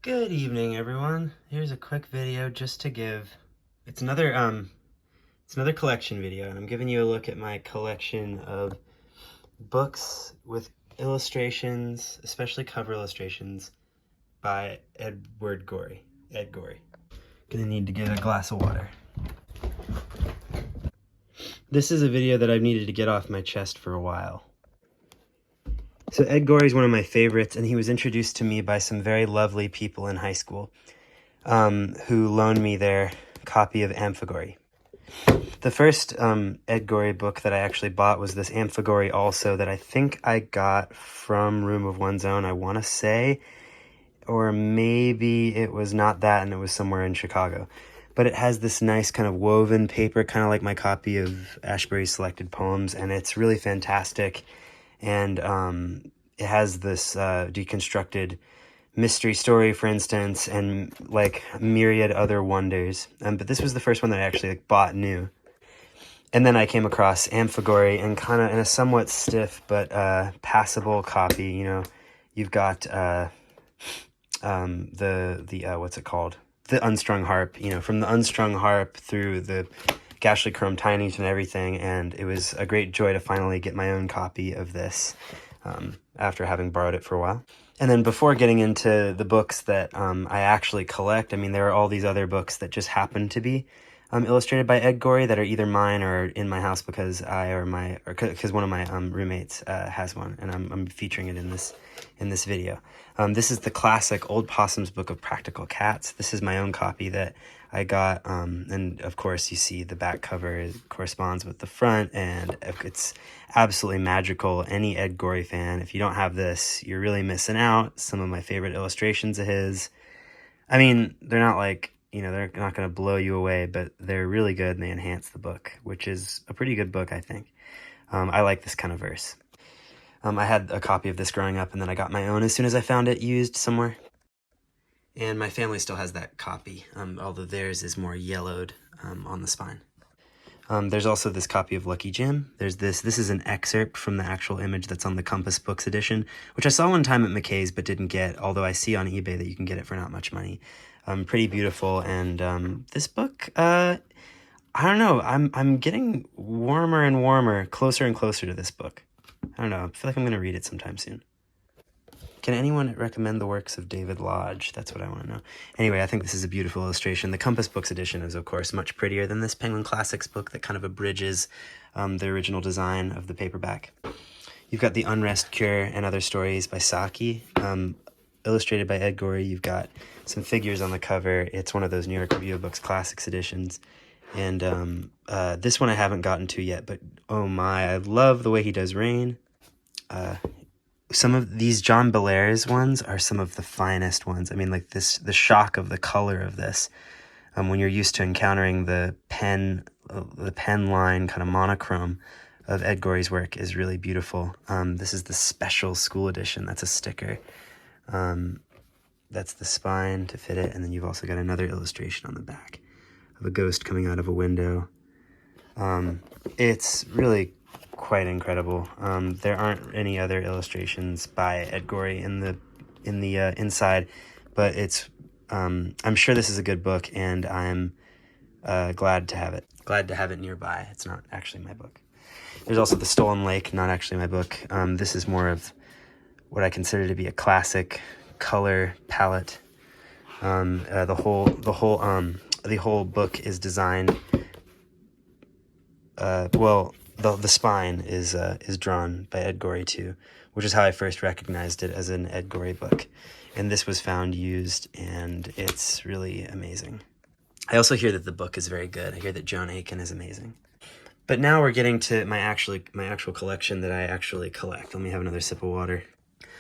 Good evening, everyone. Here's a quick video just to give. It's another collection video, and I'm giving you a look at my collection of books with illustrations, especially cover illustrations, by Edward Gorey. Ed Gorey. Gonna need to get a glass of water. This is a video that I've needed to get off my chest for a while. So Ed Gorey is one of my favorites, and he was introduced to me by some very lovely people in high school who loaned me their copy of Amphigorey. The first Ed Gorey book that I actually bought was this Amphigorey also that I think I got from Room of One's Own, I want to say, or maybe it was not that and it was somewhere in Chicago. But it has this nice kind of woven paper, kind of like my copy of Ashbery's Selected Poems, and it's really fantastic. And it has this deconstructed mystery story, for instance, and like myriad other wonders. But this was the first one that I actually bought new. And then I came across Amphigorey, and kind of in a somewhat stiff but passable copy. You know, you've got the what's it called? The unstrung harp. You know, from the unstrung harp through the Gashly Chrome Tiny's and everything, and it was a great joy to finally get my own copy of this after having borrowed it for a while. And then before getting into the books that I actually collect, I mean, there are all these other books that just happen to be illustrated by Ed Gorey that are either mine or in my house because because one of my roommates has one, and I'm featuring it in this video. This is the classic Old Possum's Book of Practical Cats. This is my own copy that I got, and of course you see the back cover corresponds with the front, and it's absolutely magical. Any Ed Gorey fan, if you don't have this, you're really missing out. Some of my favorite illustrations of his. I mean, they're not like, you know, they're not going to blow you away, but they're really good and they enhance the book, which is a pretty good book, I think. I like this kind of verse. I had a copy of this growing up, and then I got my own as soon as I found it used somewhere. And my family still has that copy, although theirs is more yellowed on the spine. There's also this copy of Lucky Jim. There's this is an excerpt from the actual image that's on the Compass Books edition, which I saw one time at McKay's but didn't get, although I see on eBay that you can get it for not much money. Pretty beautiful, and this book, I don't know, I'm getting warmer and warmer, closer and closer to this book. I don't know, I feel like I'm going to read it sometime soon. Can anyone recommend the works of David Lodge? That's what I want to know. Anyway, I think this is a beautiful illustration. The Compass Books edition is, of course, much prettier than this Penguin Classics book that kind of abridges the original design of the paperback. You've got The Unrest Cure and Other Stories by Saki, illustrated by Ed Gorey. You've got some figures on the cover. It's one of those New York Review of Books Classics editions. And this one I haven't gotten to yet, but oh my, I love the way he does rain. Some of these John Bellairs ones are some of the finest ones. I mean, like the shock of the color of this, when you're used to encountering the pen line kind of monochrome of Ed Gorey's work is really beautiful. This is the special school edition. That's a sticker. That's the spine to fit it, and then you've also got another illustration on the back of a ghost coming out of a window. It's really quite incredible. There aren't any other illustrations by Ed Gorey in the inside, but it's I'm sure this is a good book, and I'm glad to have it. Glad to have it nearby. It's not actually my book. There's also The Stolen Lake, not actually my book. This is more of what I consider to be a classic color palette. The whole book is designed. The spine is drawn by Ed Gorey too, which is how I first recognized it as an Ed Gorey book. And this was found used, and it's really amazing. I also hear that the book is very good. I hear that Joan Aiken is amazing. But now we're getting to my actual collection that I actually collect. Let me have another sip of water.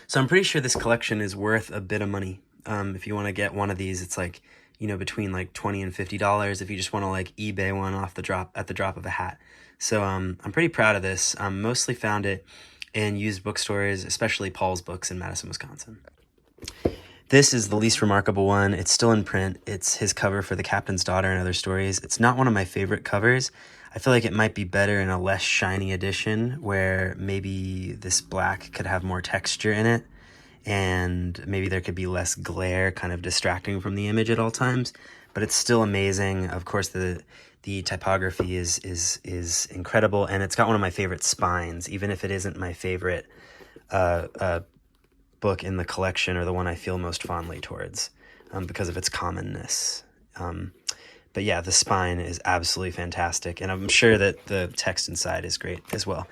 So I'm pretty sure this collection is worth a bit of money. If you want to get one of these, it's like, you know, between like $20 and $50 if you just want to like eBay one at the drop of a hat. So I'm pretty proud of this. Mostly found it in used bookstores, especially Paul's Books in Madison, Wisconsin. This is the least remarkable one. It's still in print. It's his cover for The Captain's Daughter and Other Stories. It's not one of my favorite covers. I feel like it might be better in a less shiny edition where maybe this black could have more texture in it. and maybe there could be less glare kind of distracting from the image at all times, but it's still amazing. Of course, the typography is incredible, and it's got one of my favorite spines, even if it isn't my favorite book in the collection or the one I feel most fondly towards, because of its commonness. But yeah, the spine is absolutely fantastic, and I'm sure that the text inside is great as well.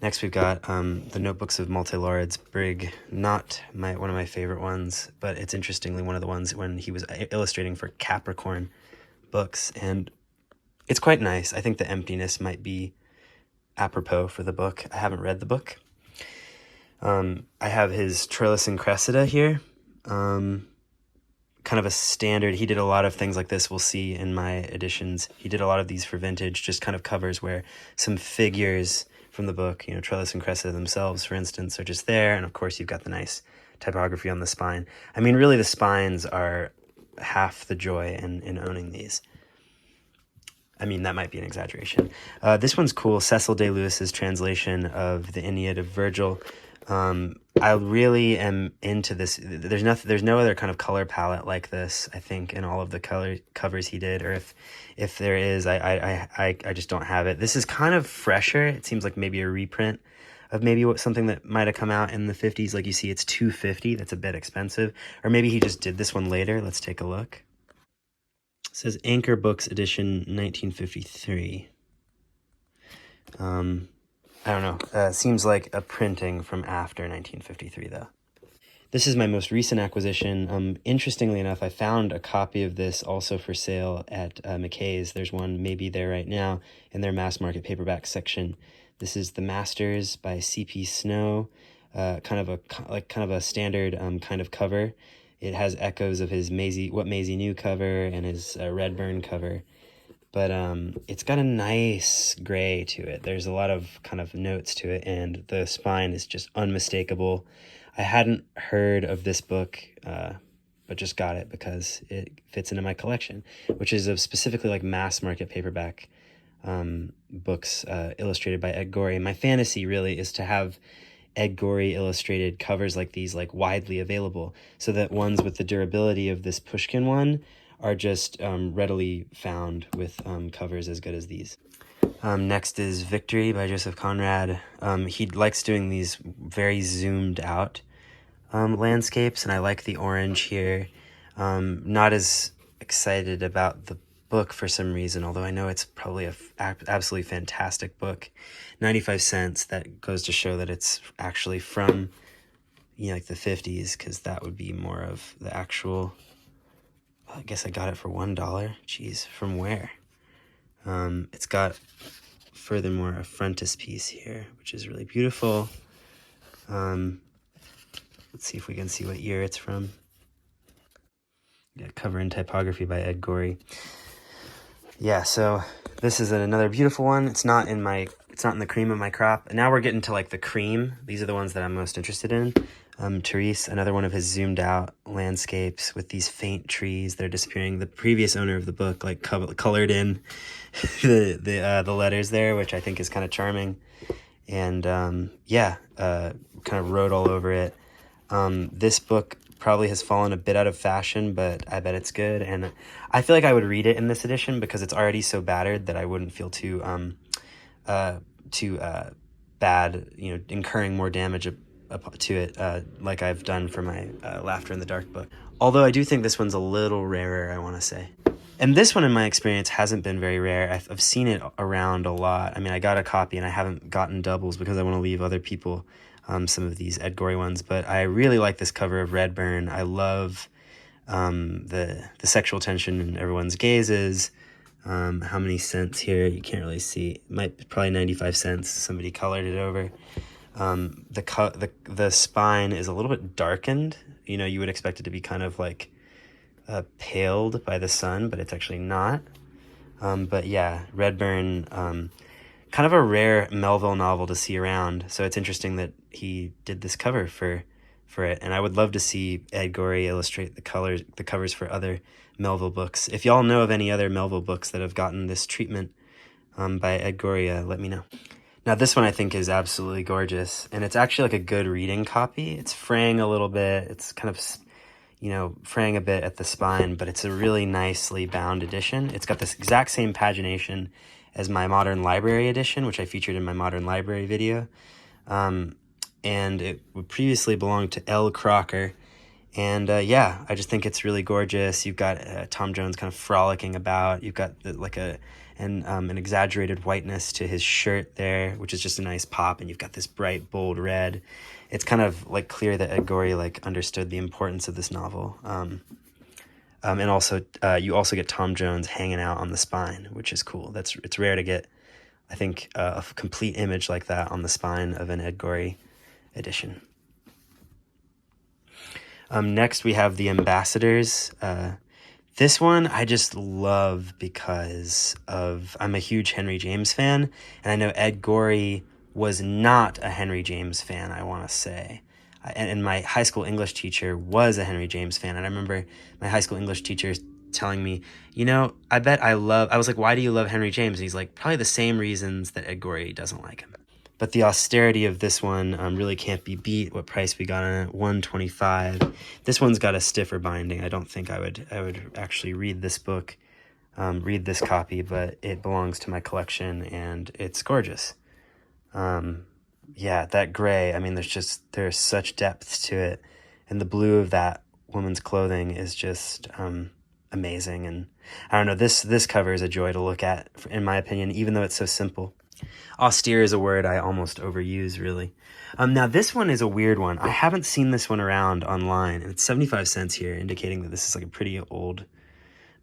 Next, we've got the Notebooks of Multilords Brig. Not one of my favorite ones, but it's interestingly one of the ones when he was illustrating for Capricorn books, and it's quite nice. I think the emptiness might be apropos for the book. I haven't read the book. I have his Trellis and Cressida here. Kind of a standard. He did a lot of things like this. We'll see in my editions. He did a lot of these for vintage, just kind of covers where some figures from the book, Trellis and Cressida themselves, for instance, are just there. And of course, you've got the nice typography on the spine. I mean, really, the spines are half the joy in owning these. I mean, that might be an exaggeration. This one's cool. Cecil Day Lewis's translation of the Aeneid of Virgil. I really am into this. There's no other kind of color palette like this, I think, in all of the color covers he did, or if there is, I just don't have it. This is kind of fresher. It seems like maybe a reprint of maybe something that might have come out in the 50s. Like you see, it's $250. That's a bit expensive. Or maybe he just did this one later. Let's take a look. It says Anchor Books Edition 1953. I don't know. Seems like a printing from after 1953, though. This is my most recent acquisition. Interestingly enough, I found a copy of this also for sale at McKay's. There's one maybe there right now in their mass market paperback section. This is The Masters by C.P. Snow. Kind of a standard kind of cover. It has echoes of his What Maisie Knew cover and his Redburn cover. But it's got a nice gray to it. There's a lot of kind of notes to it, and the spine is just unmistakable. I hadn't heard of this book, but just got it because it fits into my collection, which is of specifically like mass market paperback books illustrated by Ed Gorey. My fantasy really is to have Ed Gorey illustrated covers like these like widely available, so that ones with the durability of this Pushkin one are just readily found with covers as good as these. Next is Victory by Joseph Conrad. He likes doing these very zoomed out landscapes, and I like the orange here. Not as excited about the book for some reason, although I know it's probably a absolutely fantastic book. 95 cents, that goes to show that it's actually from like the 50s, because that would be more of the actual... I guess I got it for $1. Jeez, from where? It's got, furthermore, a frontispiece here, which is really beautiful. Let's see if we can see what year it's from. Yeah, cover and typography by Ed Gorey. Yeah, so this is another beautiful one. It's not in the cream of my crop. And now we're getting to like the cream. These are the ones that I'm most interested in. Therese, another one of his zoomed out landscapes with these faint trees that are disappearing. The previous owner of the book like colored in the letters there, which I think is kind of charming. And kind of wrote all over it. This book probably has fallen a bit out of fashion, but I bet it's good. And I feel like I would read it in this edition because it's already so battered that I wouldn't feel too bad, incurring more damage to it, like I've done for my Laughter in the Dark book. Although I do think this one's a little rarer, I want to say. And this one, in my experience, hasn't been very rare. I've seen it around a lot. I mean, I got a copy and I haven't gotten doubles because I want to leave other people some of these Ed Gorey ones. But I really like this cover of Redburn. I love the sexual tension in everyone's gazes. How many cents here? You can't really see. Probably 95 cents. Somebody colored it over. The spine is a little bit darkened. You would expect it to be kind of like paled by the sun, but it's actually not. But yeah, Redburn, kind of a rare Melville novel to see around. So it's interesting that he did this cover for it. And I would love to see Ed Gorey illustrate the covers for other Melville books. If y'all know of any other Melville books that have gotten this treatment by Ed Gorey, let me know. Now this one I think is absolutely gorgeous, and it's actually like a good reading copy. It's fraying a little bit. It's kind of, fraying a bit at the spine, but it's a really nicely bound edition. It's got this exact same pagination as my Modern Library edition, which I featured in my Modern Library video. And it would previously belong to L. Crocker. And yeah, I just think it's really gorgeous. You've got Tom Jones kind of frolicking about. You've got an exaggerated whiteness to his shirt there, which is just a nice pop. And you've got this bright, bold red. It's kind of like clear that Ed Gorey understood the importance of this novel. And also, you also get Tom Jones hanging out on the spine, which is cool. It's rare to get, I think, a complete image like that on the spine of an Ed Gorey edition. Next, we have The Ambassadors. This one I just love because I'm a huge Henry James fan, and I know Ed Gorey was not a Henry James fan, I want to say. And my high school English teacher was a Henry James fan, and I remember my high school English teacher telling me, I was like, why do you love Henry James? And he's like, probably the same reasons that Ed Gorey doesn't like him. But the austerity of this one really can't be beat. What price we got on it? $125. This one's got a stiffer binding. I don't think I would actually read this book, read this copy, but it belongs to my collection and it's gorgeous. Yeah, that gray. I mean, there's such depth to it, and the blue of that woman's clothing is just amazing. And I don't know, this cover is a joy to look at, in my opinion, even though it's so simple. Austere is a word I almost overuse, really. Now, this one is a weird one. I haven't seen this one around online, and it's 75 cents here, indicating that this is like a pretty old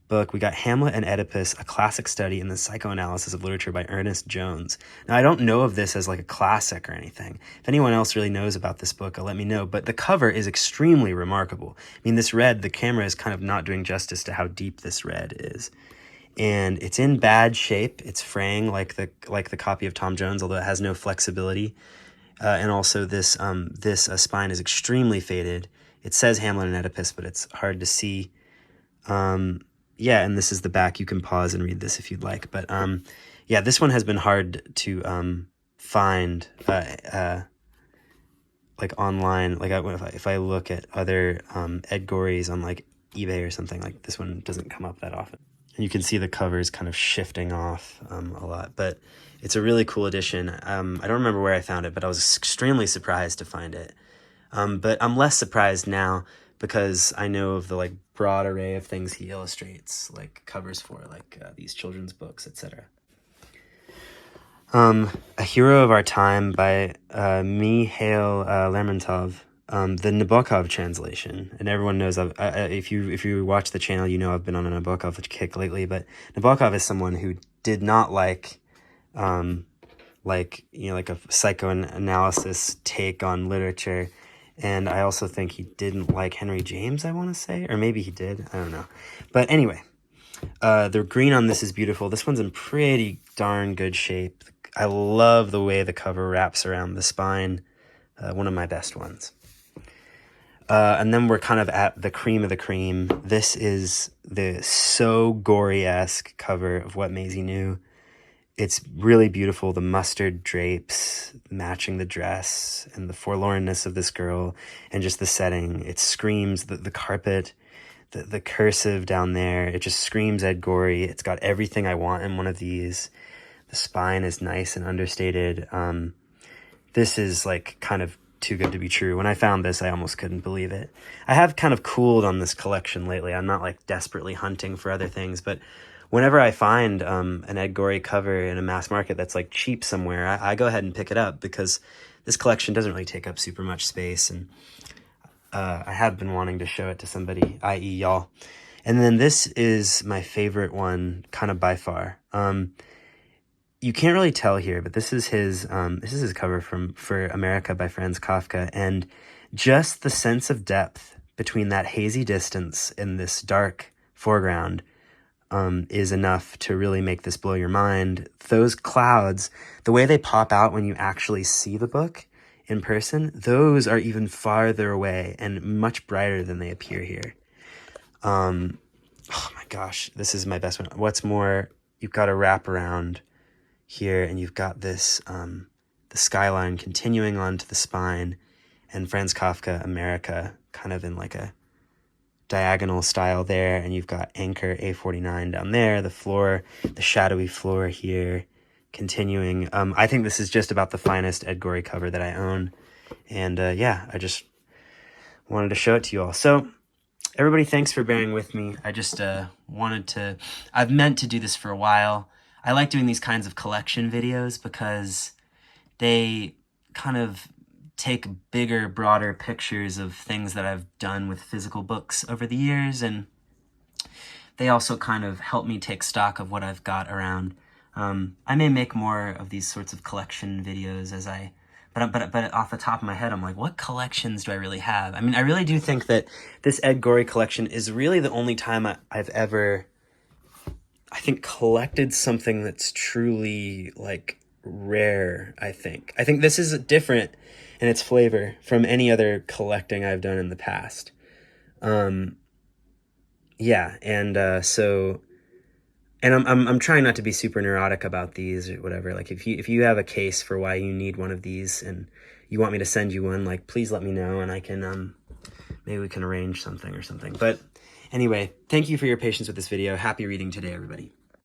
book. We got Hamlet and Oedipus, a classic study in the psychoanalysis of literature by Ernest Jones. Now, I don't know of this as like a classic or anything. If anyone else really knows about this book, let me know. But the cover is extremely remarkable. I mean, this red, the camera is kind of not doing justice to how deep this red is. And it's in bad shape. It's fraying like the copy of Tom Jones, although it has no flexibility. And also this spine is extremely faded. It says Hamlet and Oedipus, but it's hard to see. Yeah, and this is the back. You can pause and read this if you'd like. But yeah, this one has been hard to find like online. Like if I look at other Ed Goreys on like eBay or something, like this one doesn't come up that often. And you can see the covers kind of shifting off a lot, but it's a really cool edition. I don't remember where I found it, but I was extremely surprised to find it. But I'm less surprised now because I know of the broad array of things he illustrates, like covers for these children's books, etc. A Hero of Our Time by Mikhail Lermontov. The Nabokov translation, and everyone knows if you watch the channel, I've been on a Nabokov kick lately. But Nabokov is someone who did not like a psychoanalysis take on literature, and I also think he didn't like Henry James. I want to say, or maybe he did. I don't know. But anyway, the green on this is beautiful. This one's in pretty darn good shape. I love the way the cover wraps around the spine. One of my best ones. And then we're kind of at the cream of the cream. This is the so Gorey-esque cover of What Maisie Knew. It's really beautiful. The mustard drapes matching the dress and the forlornness of this girl and just the setting. It screams the carpet, the cursive down there. It just screams Ed Gorey. It's got everything I want in one of these. The spine is nice and understated. This is kind of too good to be true. When I found this, I almost couldn't believe it. I have kind of cooled on this collection lately. I'm not desperately hunting for other things, but whenever I find an Ed Gorey cover in a mass market that's cheap somewhere, I go ahead and pick it up because this collection doesn't really take up super much space, and I have been wanting to show it to somebody, i.e. y'all. And then this is my favorite one, kind of by far. You can't really tell here, but this is his cover for Amerika by Franz Kafka, and just the sense of depth between that hazy distance and this dark foreground is enough to really make this blow your mind. Those clouds, the way they pop out when you actually see the book in person, those are even farther away and much brighter than they appear here. Oh my gosh, this is my best one. What's more, you've got a wraparound here, and you've got this, the skyline continuing onto the spine, and Franz Kafka, Amerika, kind of in like a diagonal style there, and you've got anchor A49 down there, the floor, the shadowy floor here, continuing. I think this is just about the finest Ed Gorey cover that I own, and yeah, I just wanted to show it to you all. So everybody, thanks for bearing with me. I just I've meant to do this for a while. I like doing these kinds of collection videos because they kind of take bigger, broader pictures of things that I've done with physical books over the years, and they also kind of help me take stock of what I've got around. I may make more of these sorts of collection videos but off the top of my head, I'm like, what collections do I really have? I mean, I really do think that this Ed Gorey collection is really the only time I've ever, I think, collected something that's truly, like, rare, I think. I think this is different in its flavor from any other collecting I've done in the past. Yeah, and so... And I'm trying not to be super neurotic about these or whatever. Like, if you have a case for why you need one of these and you want me to send you one, like, please let me know, and I can maybe we can arrange something or something. But anyway, thank you for your patience with this video. Happy reading today, everybody.